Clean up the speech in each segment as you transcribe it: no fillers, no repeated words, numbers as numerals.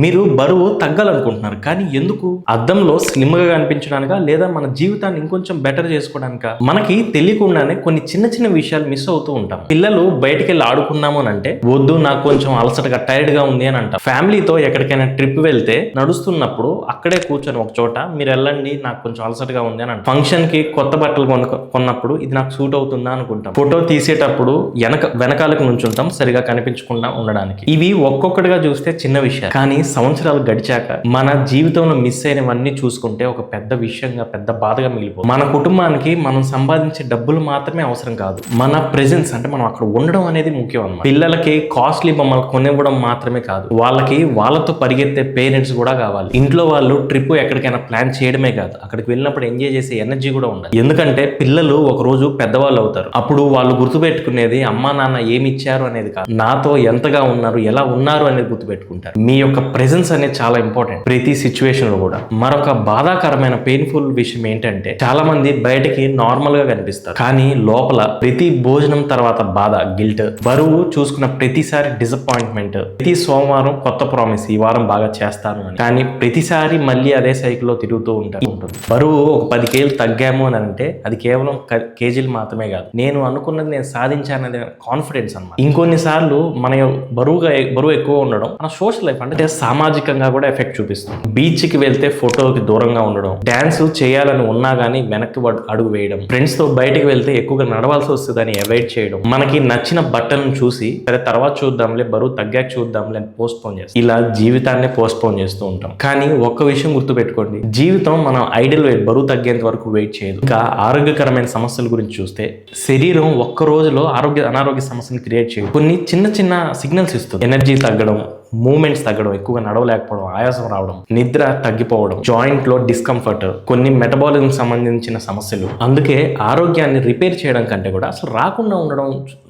మీరు బరువు తగ్గాలనుకుంటున్నారు కానీ ఎందుకు? అద్దంలో స్లిమ్ గా కనిపించడానికా లేదా మన జీవితాన్ని ఇంకొంచెం బెటర్ చేసుకోవడానికా? మనకి తెలియకుండానే కొన్ని చిన్న చిన్న విషయాలు మిస్ అవుతూ ఉంటాం. పిల్లలు బయటికి వెళ్ళి ఆడుకుందాము అని అంటే వద్దు, నాకు కొంచెం అలసటగా టైర్డ్ గా ఉంది అని అంటాం. ఫ్యామిలీతో ఎక్కడికైనా ట్రిప్ వెళ్తే నడుస్తున్నప్పుడు అక్కడే కూర్చొని ఒక చోట మీరు వెళ్ళండి, నాకు కొంచెం అలసటగా ఉంది అని అంటాం. ఫంక్షన్ కి కొత్త బట్టలు కొన్నప్పుడు ఇది నాకు సూట్ అవుతుందా అనుకుంటాం. ఫోటో తీసేటప్పుడు వెనకాలకు నుంచుంటాం సరిగా కనిపించకుండా ఉండడానికి. ఇవి ఒక్కొక్కటిగా చూస్తే చిన్న విషయాలు, కానీ సంవత్సరాలు గడిచాక మన జీవితంలో మిస్ అయినవన్నీ చూసుకుంటే ఒక పెద్ద విషయంగా, పెద్ద బాధగా మిగిలిపోతుంది. మన కుటుంబానికి మనం సంపాదించే డబ్బులు మాత్రమే అవసరం కాదు, మన ప్రెజెన్స్ అంటే మనం అక్కడ ఉండడం అనేది ముఖ్యం అన్నమాట. పిల్లలకి కాస్ట్లీ బొమ్మలు కొనివ్వడం మాత్రమే కాదు, వాళ్ళకి వాళ్ళతో పరిగెత్తే పేరెంట్స్ కూడా కావాలి. ఇంట్లో వాళ్ళు ట్రిప్ ఎక్కడికైనా ప్లాన్ చేయడమే కాదు, అక్కడికి వెళ్ళినప్పుడు ఎంజాయ్ చేసే ఎనర్జీ కూడా ఉండాలి. ఎందుకంటే పిల్లలు ఒక రోజు పెద్దవాళ్ళు అవుతారు. అప్పుడు వాళ్ళు గుర్తుపెట్టుకునేది అమ్మా నాన్న ఏమి ఇచ్చారు అనేది కాదు, నాతో ఎంతగా ఉన్నారు, ఎలా ఉన్నారు అనేది గుర్తుపెట్టుకుంటారు. మీ యొక్క ప్రెజెన్స్ అనేది చాలా ఇంపార్టెంట్ ప్రతి సిచ్యువేషన్ లో కూడా. మరొక బాధాకరమైన పెయిన్ఫుల్ విషయం ఏంటంటే చాలా మంది బయటకి నార్మల్ గా కనిపిస్తారు, కానీ లోపల ప్రతి భోజనం తర్వాత బాధ, గిల్ట్, బరువు చూసుకున్న ప్రతిసారి డిసప్పాయింట్మెంట్, ప్రతి సోమవారం కొత్త ప్రామిస్ ఈ వారం బాగా చేస్తాను అని, కానీ ప్రతిసారి మళ్ళీ అదే సైకిల్లో తిరుగుతూ ఉంటుంది. బరువు ఒక 10 కేజీలు తగ్గాము అని అంటే అది కేవలం కేజీలు మాత్రమే కాదు, నేను అనుకున్నది నేను సాధించాననే కాన్ఫిడెన్స్ అన్నమాట. ఇంకొన్నిసార్లు మన బరువు ఎక్కువ ఉండడం మన సోషల్ లైఫ్ అంటే సామాజికంగా కూడా ఎఫెక్ట్ చూపిస్తుంది. బీచ్ కి వెళ్తే ఫోటోకి దూరంగా ఉండడం, డాన్స్ చేయాలని ఉన్నా గానీ వెనక్కి అడుగు వేయడం, ఫ్రెండ్స్ తో బయటకు వెళ్తే ఎక్కువగా నడవాల్సి వస్తుందని అవాయిడ్ చేయడం, మనకి నచ్చిన బట్టలను చూసి సరే తర్వాత చూద్దాంలే, బరువు తగ్గాక చూద్దాంలే అని పోస్ట్ పోన్ చేస్తాం. ఇలా జీవితాన్ని పోస్ట్ పోన్ చేస్తూ ఉంటాం. కానీ ఒక్క విషయం గుర్తుపెట్టుకోండి, జీవితం మనం ఐడియల్ వెయిట్ బరువు తగ్గేంత వరకు వెయిట్ చేయదు. ఇంకా ఆరోగ్యకరమైన సమస్యల గురించి చూస్తే శరీరం ఒక్క రోజులో అనారోగ్య సమస్యను క్రియేట్ చేయదు. కొన్ని చిన్న చిన్న సిగ్నల్స్ ఇస్తుంది. ఎనర్జీ తగ్గడం, మూమెంట్స్ తగ్గడం, ఎక్కువగా నడవలేకపోవడం, ఆయాసం రావడం, నిద్ర తగ్గిపోవడం, జాయింట్ లో డిస్కంఫర్ట్, కొన్ని మెటబాలిజం సంబంధించిన సమస్యలు. అందుకే ఆరోగ్యాన్ని రిపేర్ చేయడం కంటే కూడా అసలు రాకుండా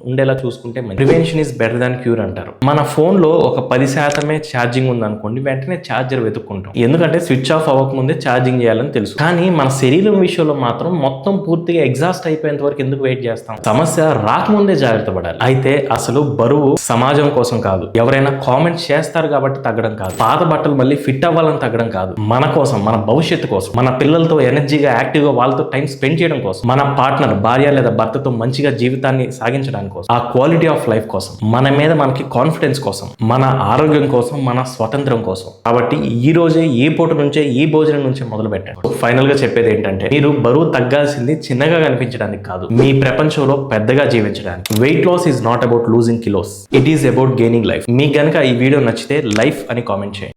ఉండేలా చూసుకుంటే prevention is better than cure అంటారు. మన ఫోన్ లో ఒక 10% ఛార్జింగ్ ఉందనుకోండి, వెంటనే ఛార్జర్ వెతుక్కుంటాం, ఎందుకంటే స్విచ్ ఆఫ్ అవ్వకముందే ఛార్జింగ్ చేయాలని తెలుసు. కానీ మన శరీరం విషయంలో మాత్రం మొత్తం పూర్తిగా ఎగ్జాస్ట్ అయిపోయేంత వరకు ఎందుకు వెయిట్ చేస్తాం? సమస్య రాకముందే జాగ్రత్త పడాలి. అయితే అసలు బరువు సమాజం కోసం కాదు, ఎవరైనా కామెంట్స్ చేస్తారు కాబట్టి తగ్గడం కాదు, పాత బట్టలు మళ్ళీ ఫిట్ అవ్వాలని తగ్గడం కాదు, మన కోసం, మన భవిష్యత్తు కోసం, మన పిల్లలతో ఎనర్జీగా యాక్టివ్ గా వాళ్ళతో టైం స్పెండ్ చేయడం కోసం, మన పార్ట్నర్, భార్య లేదా భర్తతో మంచిగా జీవితాన్ని సాగించడానికి కోసం, ఆ క్వాలిటీ ఆఫ్ లైఫ్ కోసం, మన మీద మనకి కాన్ఫిడెన్స్ కోసం, మన ఆరోగ్యం కోసం, మన స్వతంత్రం కోసం. కాబట్టి ఈ రోజే ఈ పూట నుంచే, ఈ భోజనం నుంచే మొదలు పెట్టండి. ఫైనల్ గా చెప్పేది ఏంటంటే మీరు బరువు తగ్గాల్సింది చిన్నగా కనిపించడానికి కాదు, మీ ప్రపంచంలో పెద్దగా జీవించడానికి. Weight loss is not about losing kilos, it is about gaining life. మీకు గనుక ఈ వీడియో నచ్చితే లైఫ్ అని కామెంట్ చేయండి.